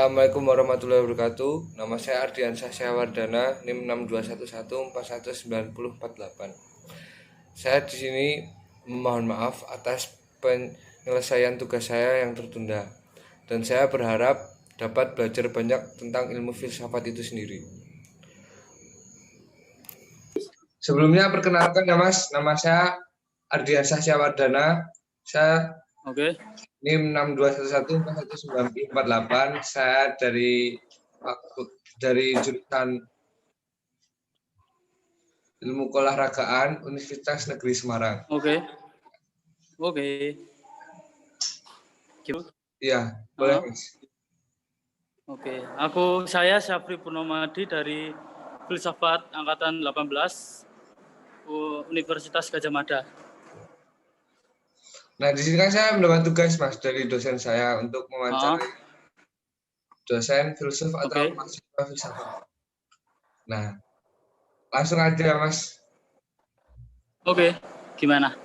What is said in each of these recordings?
Assalamualaikum warahmatullahi wabarakatuh. Nama saya Ardiansyah Syahwardana, NIM 621141948. Saya di sini memohon maaf atas penyelesaian tugas saya yang tertunda, dan saya berharap dapat belajar banyak tentang ilmu filsafat itu sendiri. Sebelumnya perkenalkan ya Mas, nama saya Ardiansyah Syahwardana. Saya NIM 621141948. Saya dari jurusan Ilmu Keolahragaan Universitas Negeri Semarang. Oke. Iya, boleh Mas. Oke, saya Syafri Purnomadi dari Filsafat Angkatan 18 Universitas Gadjah Mada. Nah, di sini kan saya mendapat tugas Mas dari dosen saya untuk mewawancarai dosen filsuf atau mahasiswa filsafat. Nah, langsung aja Mas. Oke, gimana?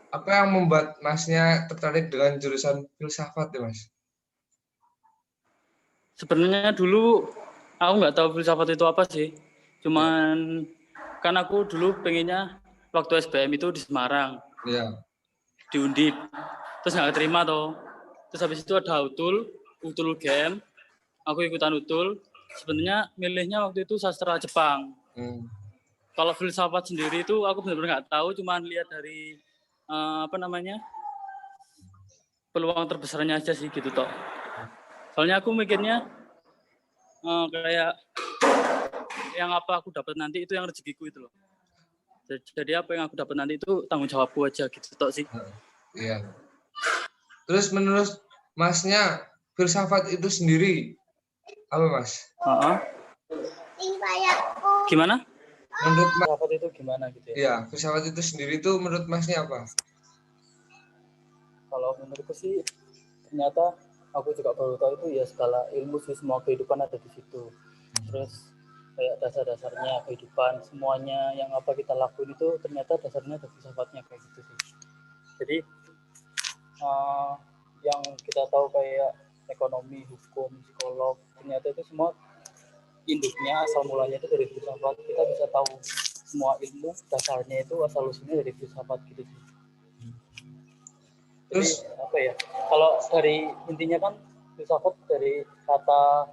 Apa yang membuat Masnya tertarik dengan jurusan filsafat ya Mas? Sebenarnya dulu aku nggak tahu filsafat itu apa sih. Cuman kan aku dulu pengennya waktu SBM itu di Semarang. Iya. Di Undip. Terus nggak terima toh. Terus habis itu ada utul UGM. Aku ikutan utul. Sebenarnya milihnya waktu itu sastra Jepang. Kalau filsafat sendiri itu aku benar-benar nggak tahu, cuman lihat dari peluang terbesarnya aja sih gitu toh. Soalnya aku mikirnya kayak yang apa aku dapat nanti itu yang rezekiku itu loh. Jadi apa yang aku dapat nanti itu tanggung jawabku aja gitu toh sih. Iya. Terus menurut Masnya filsafat itu sendiri apa Mas? Gimana? Menurut filsafat itu gimana gitu ya? Iya, filsafat itu sendiri itu menurut Masnya apa? Kalau menurutku sih ternyata aku juga baru tahu itu ya skala ilmu sih, semua kehidupan ada di situ. Terus kayak dasar-dasarnya kehidupan, semuanya yang apa kita lakuin itu ternyata dasarnya ada filsafatnya kayak gitu sih. Jadi yang kita tahu kayak ekonomi, hukum, psikolog, ternyata itu semua induknya asal mulanya itu dari filsafat. Kita bisa tahu semua ilmu dasarnya itu asal usulnya dari filsafat gitu sih. Jadi apa ya? Kalau dari intinya kan filsafat dari kata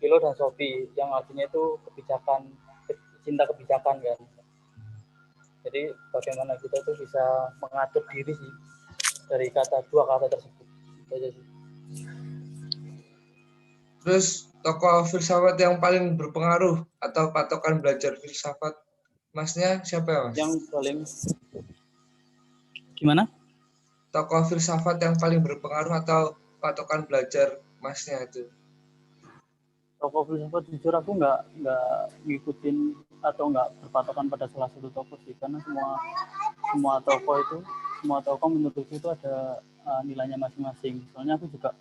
philo dan sophie yang artinya itu kebijakan, cinta kebijakan kan. Jadi bagaimana kita tuh bisa mengatur diri sih dari dua kata tersebut. Itu aja sih. Terus tokoh filsafat yang paling berpengaruh atau patokan belajar filsafat Masnya siapa ya Mas? Yang paling gimana? Tokoh filsafat yang paling berpengaruh atau patokan belajar Masnya itu? Tokoh filsafat jujur aku nggak ngikutin atau nggak berpatokan pada salah satu tokoh sih, karena semua tokoh menurutku itu ada nilainya masing-masing. Soalnya aku juga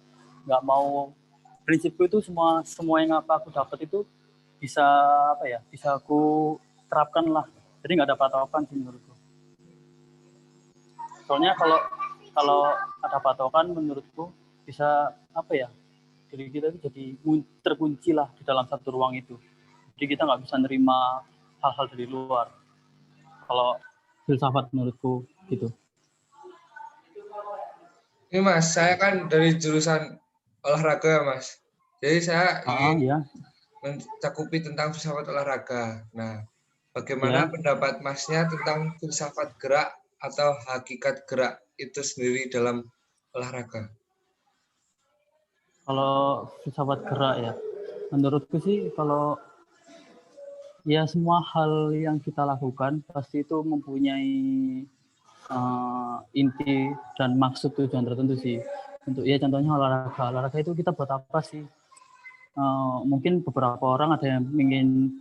nggak mau, prinsipku itu semua yang apa aku dapat itu bisa aku terapkan lah. Jadi nggak ada patokan sih menurutku. Soalnya kalau ada patokan menurutku bisa diri kita itu jadi terkunci lah di dalam satu ruang itu. Jadi kita nggak bisa nerima hal-hal dari luar. Kalau filsafat menurutku gitu. Ini Mas, saya kan dari jurusan olahraga Mas. Jadi saya ingin mencakupi tentang filsafat olahraga. Nah, bagaimana pendapat Masnya tentang filsafat gerak atau hakikat gerak itu sendiri dalam olahraga? Kalau filsafat gerak ya, menurutku sih kalau ya semua hal yang kita lakukan pasti itu mempunyai inti dan maksud tujuan tertentu sih. Untuk ya contohnya olahraga itu kita buat apa sih? Mungkin beberapa orang ada yang ingin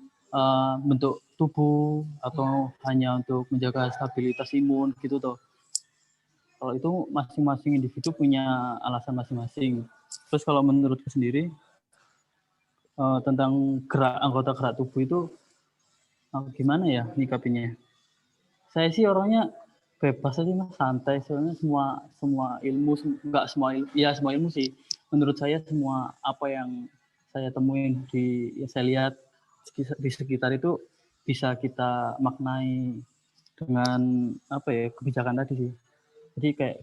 bentuk tubuh atau hanya untuk menjaga stabilitas imun gitu toh. Kalau itu masing-masing individu punya alasan masing-masing. Terus kalau menurutku sendiri tentang anggota gerak tubuh itu gimana ya nyikapinya? Saya sih orangnya bebas aja mas, santai. Soalnya semua ilmu, nggak semua ilmu, ya semua ilmu sih. menurut saya semua apa yang saya temuin saya lihat di sekitar itu bisa kita maknai dengan kebijakan tadi sih. Jadi kayak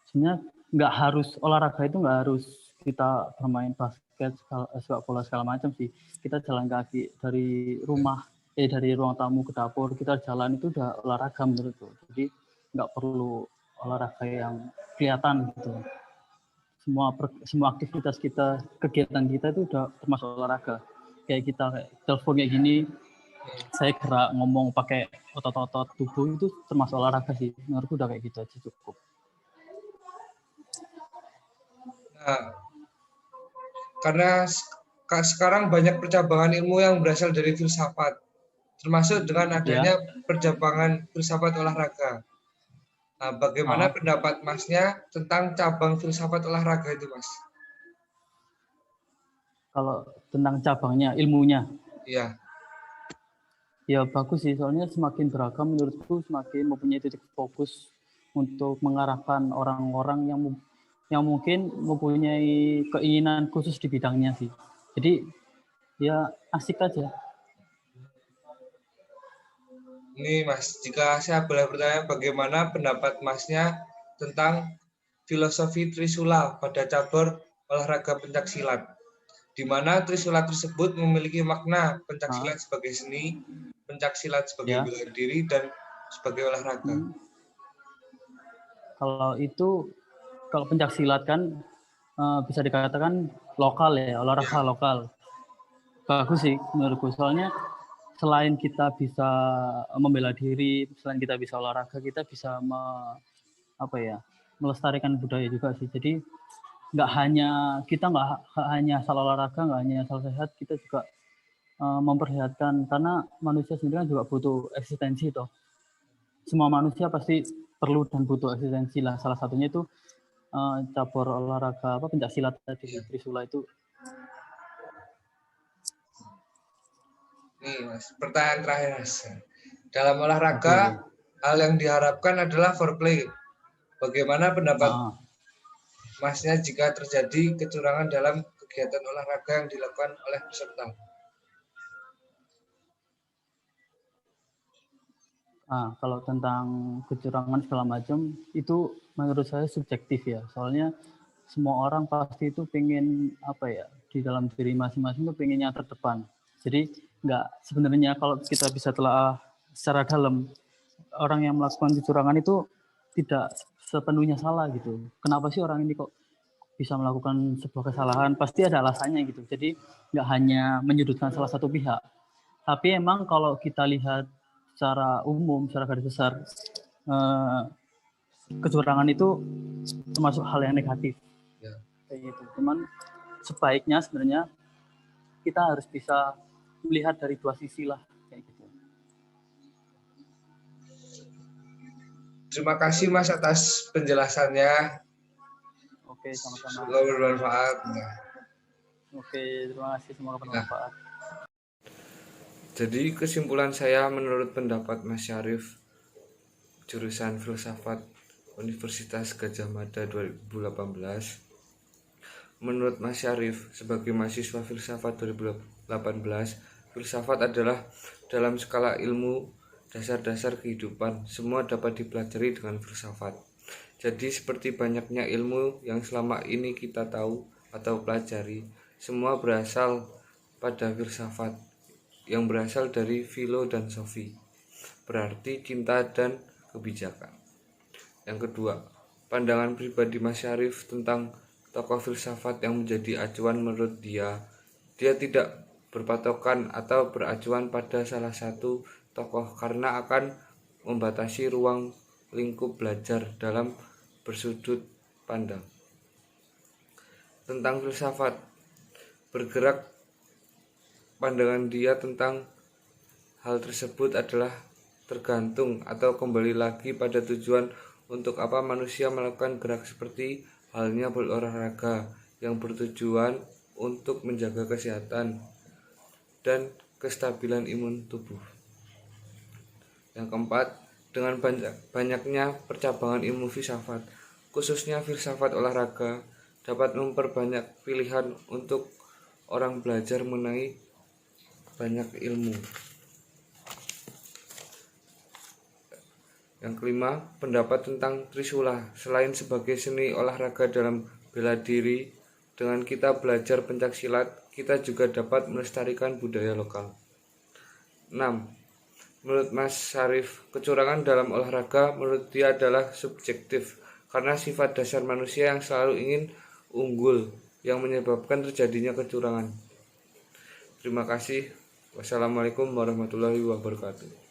sebenarnya nggak harus olahraga itu nggak harus kita bermain basket, sepak bola segala macam sih. Kita jalan kaki dari rumah, dari ruang tamu ke dapur, kita jalan itu udah olahraga menurutku. Jadi nggak perlu olahraga yang kelihatan gitu. Semua aktivitas kita, kegiatan kita itu udah termasuk olahraga. Kayak kita telepon kayak gini, saya gerak ngomong pakai otot-otot tubuh itu termasuk olahraga sih. Menurutku udah kayak gitu aja cukup. Nah, karena sekarang banyak percabangan ilmu yang berasal dari filsafat, termasuk dengan adanya percabangan filsafat olahraga. Nah, bagaimana pendapat Masnya tentang cabang filsafat olahraga itu, Mas? Kalau tentang cabangnya, ilmunya? Iya. Ya bagus sih, soalnya semakin beragam menurutku semakin mempunyai titik fokus untuk mengarahkan orang-orang yang mungkin mempunyai keinginan khusus di bidangnya sih. Jadi ya asik aja. Ini Mas, jika saya boleh bertanya, bagaimana pendapat Masnya tentang filosofi Trisula pada cabur olahraga pencaksilat, di mana Trisula tersebut memiliki makna pencaksilat sebagai seni, pencaksilat sebagai bela diri, dan sebagai olahraga. Kalau pencaksilat kan bisa dikatakan lokal ya, olahraga lokal. Bagus sih menurutku, soalnya selain kita bisa membela diri, selain kita bisa olahraga, kita bisa melestarikan budaya juga sih. Jadi nggak hanya asal olahraga, nggak hanya asal sehat, kita juga memperlihatkan, karena manusia sendiri kan juga butuh eksistensi toh. Semua manusia pasti perlu dan butuh eksistensi lah. Salah satunya itu cabur olahraga pencaksilat tadi, Trisula itu. Nih Mas, pertanyaan terakhir Mas. Dalam olahraga, hal yang diharapkan adalah foreplay. Bagaimana pendapat Masnya jika terjadi kecurangan dalam kegiatan olahraga yang dilakukan oleh peserta? Kalau tentang kecurangan segala macam itu menurut saya subjektif ya. Soalnya semua orang pasti itu pengen di dalam diri masing-masing itu pengennya terdepan. Jadi sebenarnya kalau kita bisa telah secara dalam, orang yang melakukan kecurangan itu tidak sepenuhnya salah gitu. Kenapa sih orang ini kok bisa melakukan sebuah kesalahan? Pasti ada alasannya gitu. Jadi nggak hanya menyudutkan salah satu pihak. Tapi emang kalau kita lihat secara umum, secara garis besar, kecurangan itu termasuk hal yang negatif. Kayak gitu. Cuman sebaiknya sebenarnya kita harus bisa melihat dari dua sisi lah, kayak gitu. Terima kasih Mas atas penjelasannya. Oke, sama-sama. Semoga bermanfaat. Oke, terima kasih, semoga bermanfaat. Jadi kesimpulan saya menurut pendapat Mas Syarif, jurusan filsafat Universitas Gadjah Mada 2018, menurut Mas Syarif sebagai mahasiswa filsafat 2018, filsafat adalah dalam skala ilmu dasar-dasar kehidupan, semua dapat dipelajari dengan filsafat. Jadi seperti banyaknya ilmu yang selama ini kita tahu atau pelajari, semua berasal pada filsafat yang berasal dari filo dan sofi, berarti cinta dan kebijakan. Yang kedua, pandangan pribadi Mas Syarif tentang tokoh filsafat yang menjadi acuan menurut dia tidak berpatokan atau beracuan pada salah satu tokoh karena akan membatasi ruang lingkup belajar dalam bersudut pandang. Tentang filsafat, bergerak pandangan dia tentang hal tersebut adalah tergantung atau kembali lagi pada tujuan untuk apa manusia melakukan gerak seperti halnya berolahraga yang bertujuan untuk menjaga kesehatan dan kestabilan imun tubuh. Yang keempat, dengan banyaknya percabangan ilmu filsafat, khususnya filsafat olahraga, dapat memperbanyak pilihan untuk orang belajar mengenai banyak ilmu. Yang kelima, pendapat tentang Trisula. Selain sebagai seni olahraga dalam bela diri, dengan kita belajar pencaksilat, kita juga dapat melestarikan budaya lokal. 6. Menurut Mas Syarif, kecurangan dalam olahraga menurut dia adalah subjektif karena sifat dasar manusia yang selalu ingin unggul yang menyebabkan terjadinya kecurangan. Terima kasih. Wassalamualaikum warahmatullahi wabarakatuh.